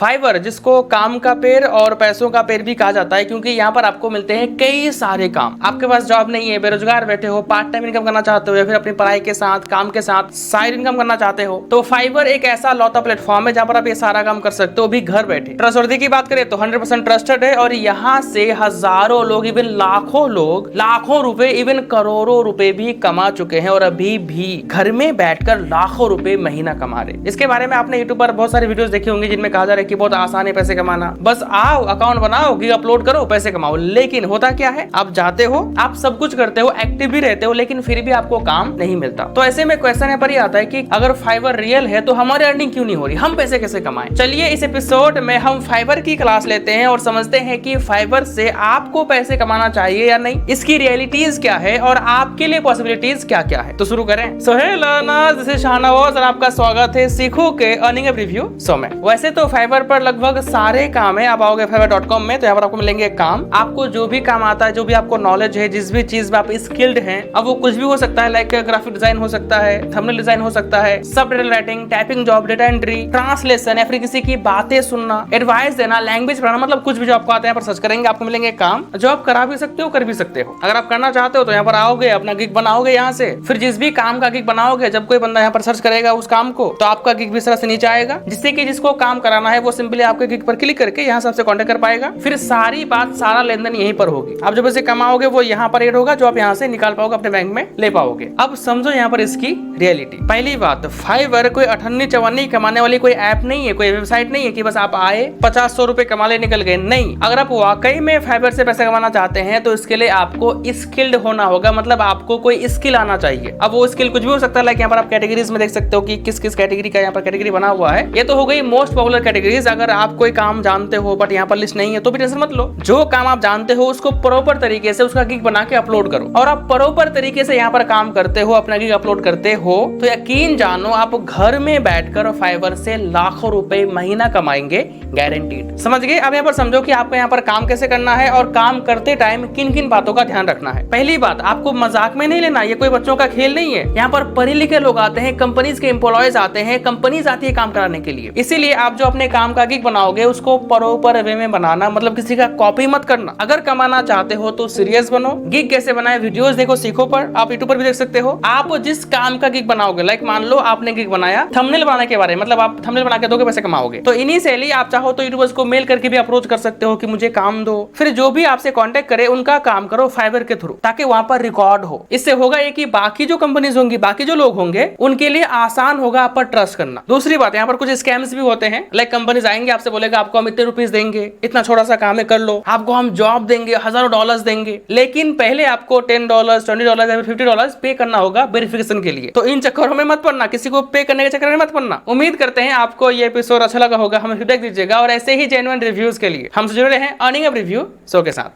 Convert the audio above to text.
Fibre, जिसको काम का पेड़ और पैसों का पेड़ भी कहा जाता है, क्योंकि यहाँ पर आपको मिलते हैं कई सारे काम। आपके पास जॉब नहीं है, बेरोजगार बैठे हो, पार्ट टाइम इनकम करना चाहते हो या फिर अपनी पढ़ाई के साथ काम के साथ साइड इनकम करना चाहते हो, तो फाइवर एक ऐसा लौता प्लेटफॉर्म है जहाँ पर आप ये सारा काम कर सकते हो भी घर बैठे। ट्रस्टवर्दी की बात करें तो 100% ट्रस्टेड है और यहाँ से हजारों लोग, इवन लाखों लोग लाखों रुपए, इवन करोड़ों रुपए भी कमा चुके हैं और अभी भी घर में बैठकर लाखों रुपए महीना कमा रहे। इसके बारे में आपने यूट्यूब पर बहुत सारी वीडियोस देखी होंगी जिनमें कहा जा रहा है कि बहुत आसान है पैसे कमाना, बस आओ अकाउंट बनाओ, गिग अपलोड करो, पैसे कमाओ। लेकिन होता क्या है, आप जाते हो, आप सब कुछ करते हो, एक्टिव भी रहते हो, लेकिन फिर भी आपको काम नहीं मिलता। तो ऐसे में क्वेश्चन यहाँ पर ये आता है कि अगर फाइवर रियल है तो हमारी अर्निंग क्यों नहीं हो रही, हम पैसे कैसे कमाएं। चलिए इस एपिसोड में हम फाइवर की क्लास लेते हैं और समझते हैं कि फाइवर से आपको पैसे कमाना चाहिए या नहीं, इसकी रियलिटीज क्या है और आपके लिए पॉसिबिलिटीज क्या क्या है। तो शुरू करें। So hello, this is Shahnawaz और आपका स्वागत है सीखो के अर्निंग रिव्यू शो में। वैसे तो फाइवर पर लगभग सारे काम है। आप आओगे fiverr.com में तो यहाँ पर आपको मिलेंगे काम। आपको जो भी काम आता है, जो भी आपको नॉलेज है, जिस भी चीज में आप स्किल्ड हैं, अब वो कुछ भी हो सकता है, लाइक ग्राफिक डिजाइन हो सकता है, थंबनेल डिजाइन हो सकता है, subtitle writing, typing job, data entry, translation या फिर किसी की बातें सुनना, एडवाइस देना, लैंग्वेज पढ़ाना, मतलब कुछ भी जो आपको आता है यहाँ पर सर्च करेंगे आपको मिलेंगे काम, जो आप करा भी सकते हो, कर भी सकते हो। अगर आप करना चाहते हो तो यहाँ पर आओगे, अपना गिग बनाओगे यहाँ से, फिर जिस भी काम का गिग बनाओगे, जब कोई बंदा यहाँ पर सर्च करेगा उस काम को, तो आपका गिग भी इस तरह से नीचे आएगा, जिससे कि जिसको काम कराना है वो सिंपली आपके गिग पर क्लिक करके यहाँ से आपसे कांटेक्ट कर पाएगा। फिर सारी बात, सारा लेन देन यहीं पर होगी। आप जो पैसे कमाओगे वो यहाँ पर एड होगा, जो आप यहाँ से निकाल पाओगे, अपने बैंक में ले पाओगे। अब समझो यहाँ पर इसकी रियलिटी। पहली बात, फाइवर कोई अठन्नी चवन्नी कमाने वाली कोई ऐप नहीं है, कोई वेबसाइट नहीं है कि बस आप आए 50-100 रुपए कमा ले निकल गए। नहीं, अगर आप वाकई में फाइवर से पैसे कमाना चाहते हैं तो इसके लिए आपको स्किल्ड होना होगा, मतलब आपको कोई स्किल आना चाहिए। अब वो स्किल कुछ भी हो सकता है, लाइक यहाँ पर आप कैटेगरीज में देख सकते हो कि किस किस कैटेगरी का यहाँ पर कैटेगरी बना हुआ है। ये तो हो गई मोस्ट पॉपुलर कैटेगरीज। अगर आप कोई काम जानते हो बट यहाँ पर लिस्ट नहीं है तो भी टेंशन मत लो, जो काम आप जानते हो उसको प्रॉपर तरीके से उसका गिग बना के अपलोड करो, और आप प्रॉपर तरीके से यहाँ पर काम करते हो, अपना गिग अपलोड करते हो, तो यकीन जानो आप घर में बैठकर फाइवर से लाखों रुपए महीना कमाएंगे, गारंटीड। समझ गए। अब यहाँ पर समझो कि आपको यहाँ पर काम कैसे करना है और काम करते टाइम किन किन बातों का ध्यान रखना है। पहली बात, आपको मजाक में नहीं लेना, ये कोई बच्चों का खेल नहीं है। यहाँ पर पढ़े लिखे लोग आते हैं, कंपनीज के एम्प्लॉयज आते हैं, कंपनीज आती है काम कराने के लिए। इसीलिए आप जो अपने काम का गिग बनाओगे उसको प्रॉपर वे में बनाना, मतलब किसी का कॉपी मत करना। अगर कमाना चाहते हो तो सीरियस बनो। गिग कैसे बनाए, वीडियोस देखो, सीखो। पर आप यूट्यूब पर भी देख सकते हो। आप जिस काम का गिग बनाओगे, लाइक मान लो आपने गिग बनाया थंबनेल बनाने के बारे में, मतलब आप थंबनेल बना के दोगे, पैसे कमाओगे, तो इनिशियली आप चाहो तो यूट्यूबर्स को मेल करके भी अप्रोच कर सकते हो कि मुझे काम दो। फिर जो भी आपसे कांटेक्ट करे उनका काम करो फाइवर के थ्रू, ताकि वहां पर रिकॉर्ड हो। इससे होगा ये कि बाकी जो कंपनीज होंगी, बाकी जो लोग होंगे, उनके लिए आसान होगा आप पर ट्रस्ट करना। दूसरी बात, यहाँ पर कुछ स्कैम्स भी होते हैं, लाइक कंपनीज आएंगे, आपसे बोलेगा आपको हम इतने रुपीस देंगे, इतना छोटा सा काम है कर लो, आपको हम जॉब देंगे, हजारों डॉलर्स देंगे, लेकिन पहले आपको $10, $20 या फिर $50 पे करना होगा वेरिफिकेशन के लिए। तो इन चक्करों में मत पड़ना, किसी को पे करने के चक्कर में मत पड़ना। उम्मीद करते हैं आपको ये एपिसोड अच्छा लगा होगा, हमें फीडबैक दीजिएगा और ऐसे ही जेन्युइन रिव्यूज के लिए हमसे जुड़े हैं अर्निंग रिव्यू शो के साथ।